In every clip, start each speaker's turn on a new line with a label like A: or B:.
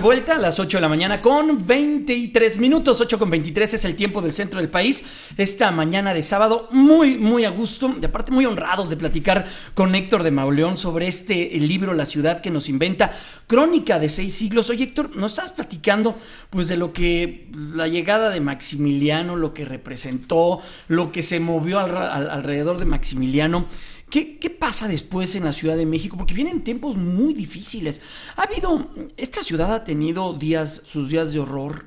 A: Vuelta a las 8 de la mañana con 23 minutos, 8 con 23 es el tiempo del centro del país. Esta mañana de sábado muy a gusto, y aparte muy honrados de platicar con Héctor de Mauleón sobre este libro La ciudad que nos inventa, crónica de 6 siglos. Oye, Héctor, nos estás platicando pues de lo que la llegada de Maximiliano, lo que representó, lo que se movió alrededor de Maximiliano. ¿Qué pasa después en la Ciudad de México? Porque vienen tiempos muy difíciles. Esta ciudad ha tenido sus días de horror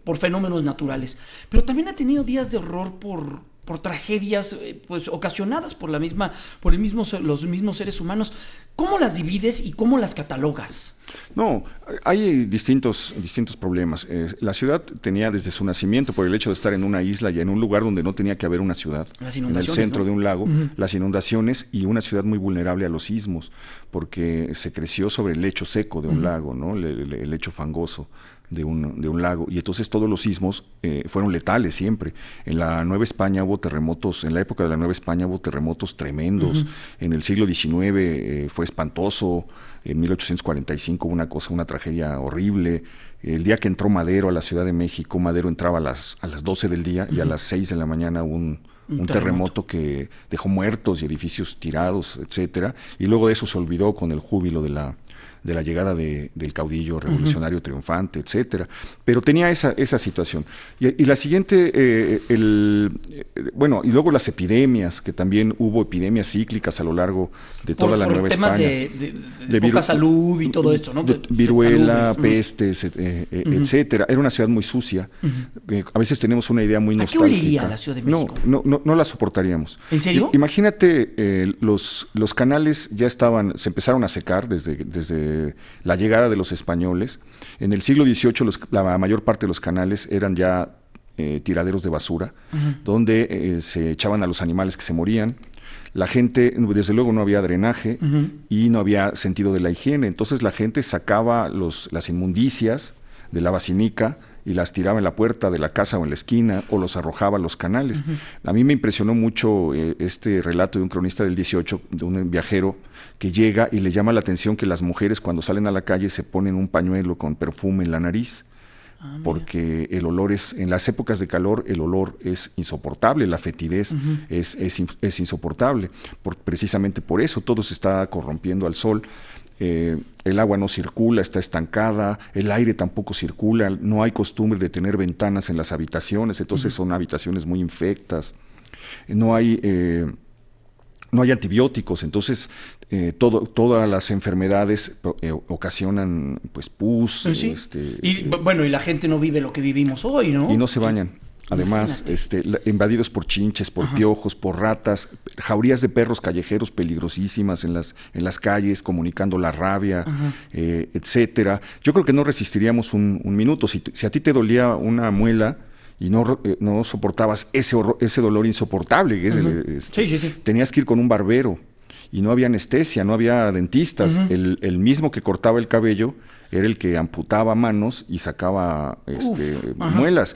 A: por fenómenos naturales, pero también ha tenido días de horror por tragedias pues ocasionadas por los mismos seres humanos. ¿Cómo las divides y cómo las catalogas?
B: No, hay distintos problemas. La ciudad tenía desde su nacimiento, por el hecho de estar en una isla y en un lugar donde no tenía que haber una ciudad, en el centro, ¿no?, de un lago, las inundaciones, y una ciudad muy vulnerable a los sismos, porque se creció sobre el lecho seco de un lago, ¿no? El lecho fangoso de un lago, y entonces todos los sismos fueron letales siempre. En la Nueva España hubo terremotos, en la época de la Nueva España hubo terremotos tremendos, en el siglo XIX fue espantoso, en 1845 hubo una tragedia horrible. El día que entró Madero a la Ciudad de México, Madero entraba a las 12 del día y a las 6 de la mañana hubo un terremoto que dejó muertos y edificios tirados, etcétera, y luego de eso se olvidó con el júbilo de la llegada del caudillo revolucionario triunfante, etcétera. Pero tenía esa situación. Y la siguiente, y luego las epidemias, que también hubo epidemias cíclicas a lo largo de toda la Nueva España.
A: Por temas de poca salud y todo esto, ¿no?
B: Viruela, pestes, etcétera. Era una ciudad muy sucia. A veces tenemos una idea muy nostálgica.
A: ¿A qué olería la Ciudad de México?
B: No la soportaríamos.
A: ¿En serio?
B: Imagínate, los canales ya se empezaron a secar desde la llegada de los españoles. En el siglo XVIII la mayor parte de los canales eran ya tiraderos de basura, donde se echaban a los animales que se morían. La gente, desde luego no había drenaje y no había sentido de la higiene, entonces la gente sacaba las inmundicias de la basinica y las tiraba en la puerta de la casa o en la esquina, o los arrojaba a los canales. A mí me impresionó mucho este relato de un cronista del 18, de un viajero que llega y le llama la atención que las mujeres cuando salen a la calle se ponen un pañuelo con perfume en la nariz, porque el olor en las épocas de calor el olor es insoportable, la fetidez es insoportable, precisamente por eso todo se está corrompiendo al sol. El agua no circula, está estancada, el aire tampoco circula, no hay costumbre de tener ventanas en las habitaciones, entonces son habitaciones muy infectas, no hay antibióticos, entonces todas las enfermedades ocasionan pues pus.
A: Sí. Y la gente no vive lo que vivimos hoy, ¿no?
B: Y no se bañan. Además, invadidos por chinches, por piojos, por ratas, jaurías de perros callejeros peligrosísimas en las calles, comunicando la rabia, etcétera. Yo creo que no resistiríamos un minuto. Si a ti te dolía una muela y no soportabas ese dolor insoportable, tenías que ir con un barbero. Y no había anestesia, no había dentistas. El mismo que cortaba el cabello era el que amputaba manos y sacaba muelas.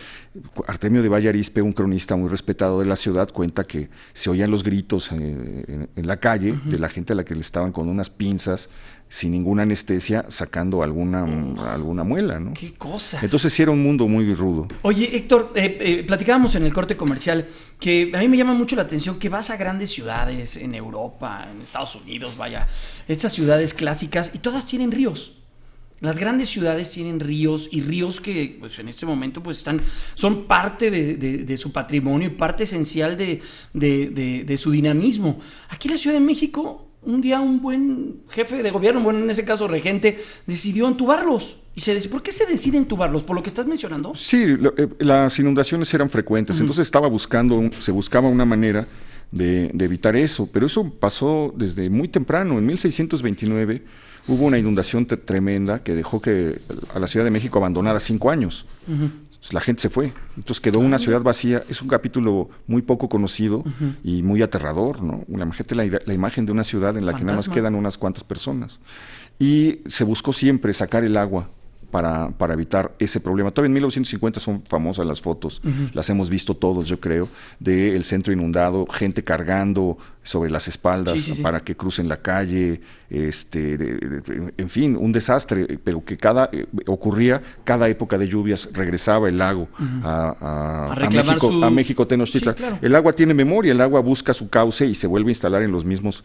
B: Artemio de Valle Arizpe, un cronista muy respetado de la ciudad, cuenta que se oían los gritos en la calle de la gente a la que le estaban con unas pinzas, sin ninguna anestesia, sacando alguna muela, ¿no?
A: ¡Qué cosa!
B: Entonces sí era un mundo muy rudo.
A: Oye, Héctor, platicábamos en el corte comercial que a mí me llama mucho la atención que vas a grandes ciudades en Europa, en Estados Unidos, estas ciudades clásicas, y todas tienen ríos. Las grandes ciudades tienen ríos, y ríos que pues en este momento pues son parte de su patrimonio y parte esencial de su dinamismo. Aquí en la Ciudad de México, un día un buen jefe de gobierno, en ese caso regente, decidió entubarlos. ¿Por qué se decide entubarlos? ¿Por lo que estás mencionando?
B: Sí, las inundaciones eran frecuentes, entonces se buscaba una manera de evitar eso, pero eso pasó desde muy temprano. En 1629 hubo una inundación tremenda que dejó a la Ciudad de México abandonada 5 años. La gente se fue, entonces quedó una ciudad vacía. Es un capítulo muy poco conocido y muy aterrador, ¿no? Imagínate la imagen de una ciudad en la que nada más quedan unas cuantas personas. Y se buscó siempre sacar el agua para evitar ese problema. Todavía en 1950 son famosas las fotos, las hemos visto todos, yo creo, del centro inundado, gente cargando sobre las espaldas para que crucen la calle, en fin, un desastre, pero que ocurría cada época de lluvias, regresaba el lago a México Tenochtitlan. Sí, claro. El agua tiene memoria, el agua busca su cauce y se vuelve a instalar en los mismos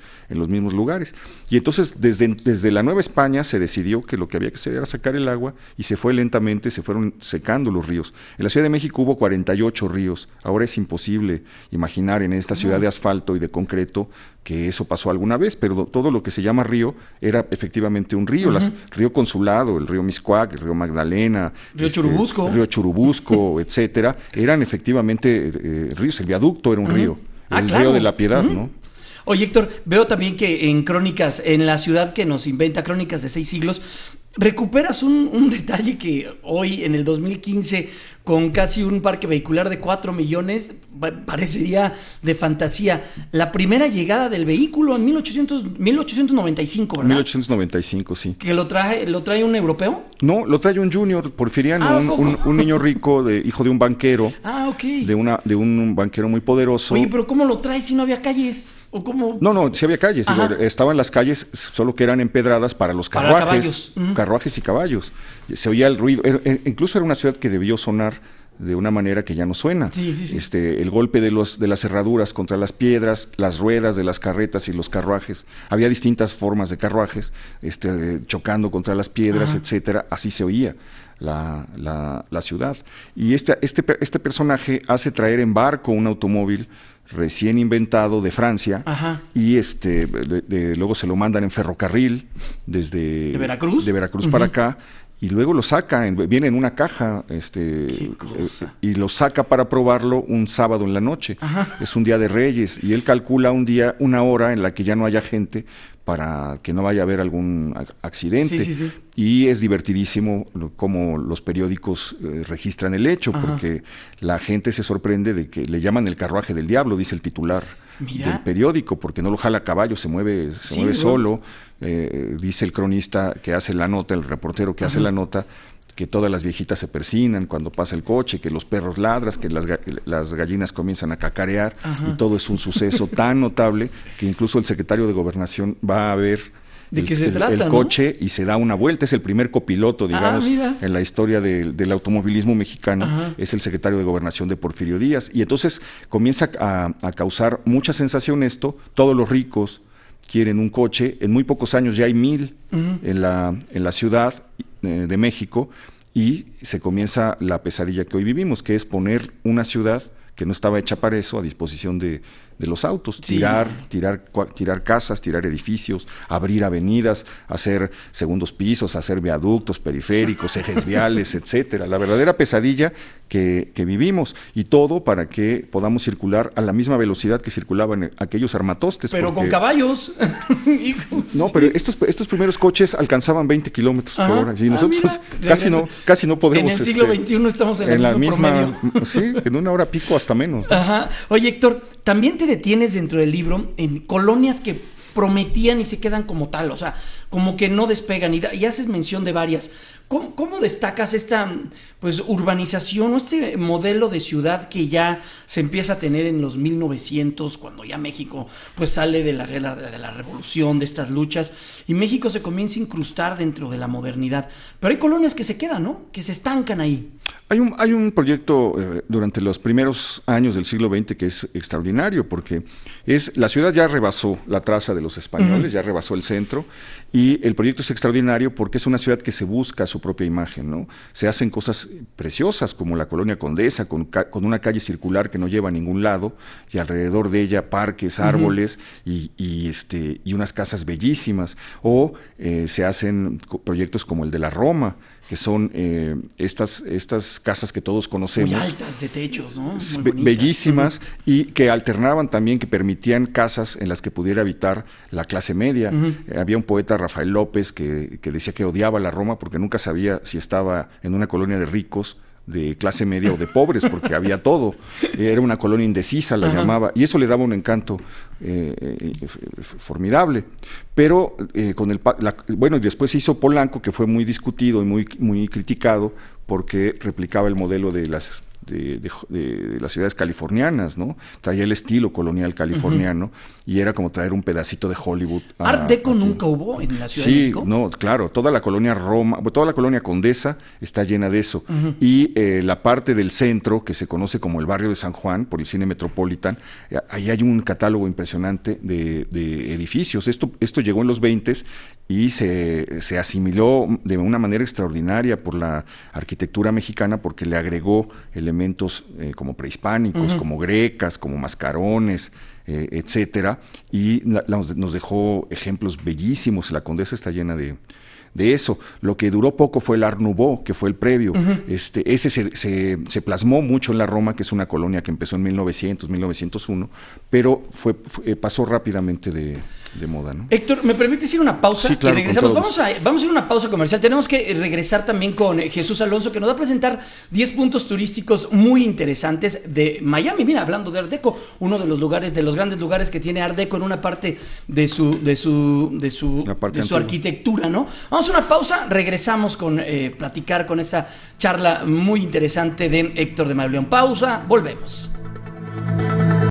B: lugares. Y entonces desde la Nueva España se decidió que lo que había que hacer era sacar el agua y se fueron secando los ríos. En la Ciudad de México hubo 48 ríos, ahora es imposible imaginar en esta ciudad de asfalto y de concreto que eso pasó alguna vez, pero todo lo que se llama río era efectivamente un río, río Consulado, el río Mixcoac, el río Magdalena, río Churubusco, etcétera, eran efectivamente ríos. El viaducto era un río, río de la Piedad, ¿no?
A: Oye, Héctor, veo también que en Crónicas, en la ciudad que nos inventa, Crónicas de 6 siglos, recuperas un detalle que hoy, en el 2015, con casi un parque vehicular de 4 millones, parecería de fantasía. La primera llegada del vehículo en 1895, ¿verdad?
B: 1895, sí.
A: ¿Que lo trae un europeo?
B: No, lo trae un junior porfiriano, un niño rico, hijo de un banquero.
A: Ok.
B: De un banquero muy poderoso.
A: Oye, pero ¿cómo lo trae si no había calles? ¿O cómo?
B: No, sí había calles. Estaban las calles, solo que eran empedradas para los carruajes. Para caballos. Carruajes y caballos. Se oía el ruido. Incluso era una ciudad que debió sonar de una manera que ya no suena.
A: Sí.
B: El golpe de las herraduras contra las piedras, las ruedas de las carretas y los carruajes. Había distintas formas de carruajes, chocando contra las piedras, etcétera. Así se oía la ciudad. Y este personaje hace traer en barco un automóvil recién inventado de Francia. Y luego se lo mandan en ferrocarril desde de Veracruz para acá, y luego lo saca, viene en una caja, y lo saca para probarlo un sábado en la noche. Es un día de Reyes, y él calcula una hora en la que ya no haya gente para que no vaya a haber algún accidente.
A: Sí.
B: Y es divertidísimo cómo los periódicos registran el hecho, porque la gente se sorprende de que le llaman el carruaje del diablo, dice el titular del periódico, porque no lo jala a caballo, se mueve solo. Dice el cronista que hace la nota, el reportero que hace la nota, que todas las viejitas se persignan cuando pasa el coche, que los perros ladran, que las gallinas comienzan a cacarear, y todo es un suceso tan notable que incluso el secretario de Gobernación va a ver el coche, ¿no? Y se da una vuelta. Es el primer copiloto, digamos, en la historia del automovilismo mexicano. Es el secretario de Gobernación de Porfirio Díaz, y entonces comienza a causar mucha sensación esto. Todos los ricos quieren un coche. En muy pocos años ya hay 1000 en la Ciudad de México, y se comienza la pesadilla que hoy vivimos, que es poner una ciudad que no estaba hecha para eso a disposición de los autos, tirar casas, tirar edificios, abrir avenidas, hacer segundos pisos, hacer viaductos, periféricos, ejes viales, etcétera. La verdadera pesadilla que vivimos, y todo para que podamos circular a la misma velocidad que circulaban aquellos armatostes.
A: Pero con caballos.
B: No, pero estos primeros coches alcanzaban 20 kilómetros por hora, y nosotros casi no podemos.
A: En el siglo XXI estamos en la misma promedio.
B: Sí, en una hora pico hasta menos, ¿no?
A: Oye, Héctor, también te detienes dentro del libro en colonias que prometían y se quedan como tal, o sea, como que no despegan, y haces mención de varias. ¿Cómo destacas esta urbanización o este modelo de ciudad que ya se empieza a tener en los 1900, cuando ya México sale de la revolución, de estas luchas, y México se comienza a incrustar dentro de la modernidad? Pero hay colonias que se quedan, ¿no? Que se estancan ahí.
B: Hay un proyecto durante los primeros años del siglo XX que es extraordinario, porque la ciudad ya rebasó la traza de los españoles, ya rebasó el centro, y el proyecto es extraordinario porque es una ciudad que se busca su propia imagen, ¿no? Se hacen cosas preciosas como la Colonia Condesa, con una calle circular que no lleva a ningún lado, y alrededor de ella parques, árboles, y unas casas bellísimas. O se hacen proyectos como el de la Roma, que son estas casas que todos conocemos.
A: Muy altas de techos, ¿no?
B: Bellísimas, y que alternaban también, que permitían casas en las que pudiera habitar la clase media. Había un poeta, Rafael López, que decía que odiaba la Roma porque nunca sabía si estaba en una colonia de ricos, de clase media o de pobres, porque había todo. Era una colonia indecisa, la llamaba, y eso le daba un encanto formidable. Pero y después se hizo Polanco, que fue muy discutido y muy criticado porque replicaba el modelo de de las ciudades californianas, ¿no? Traía el estilo colonial californiano y era como traer un pedacito de Hollywood.
A: ¿Art Deco nunca hubo en la Ciudad de México?
B: Sí, no, claro, toda la colonia Roma, toda la colonia Condesa está llena de eso. Y la parte del centro, que se conoce como el barrio de San Juan, por el Cine Metropolitan, ahí hay un catálogo impresionante de edificios. Esto llegó en los 20s y se asimiló de una manera extraordinaria por la arquitectura mexicana, porque le agregó elementos como prehispánicos, como grecas, como mascarones, etcétera, y nos dejó ejemplos bellísimos. La Condesa está llena de eso. Lo que duró poco fue el Art Nouveau, que fue el previo. Ese se plasmó mucho en la Roma, que es una colonia que empezó en 1901, pero pasó rápidamente de moda, ¿no?
A: Héctor, ¿me permites ir a una pausa?
B: Sí, claro,
A: y regresamos. Vamos a ir a una pausa comercial. Tenemos que regresar también con Jesús Alonso, que nos va a presentar 10 puntos turísticos muy interesantes de Miami. Mira, hablando de Art Deco, uno de los grandes lugares que tiene Art Deco en una parte de su arquitectura, ¿no? Vamos a una pausa, regresamos con platicar con esa charla muy interesante de Héctor de Mauleón. Pausa, volvemos.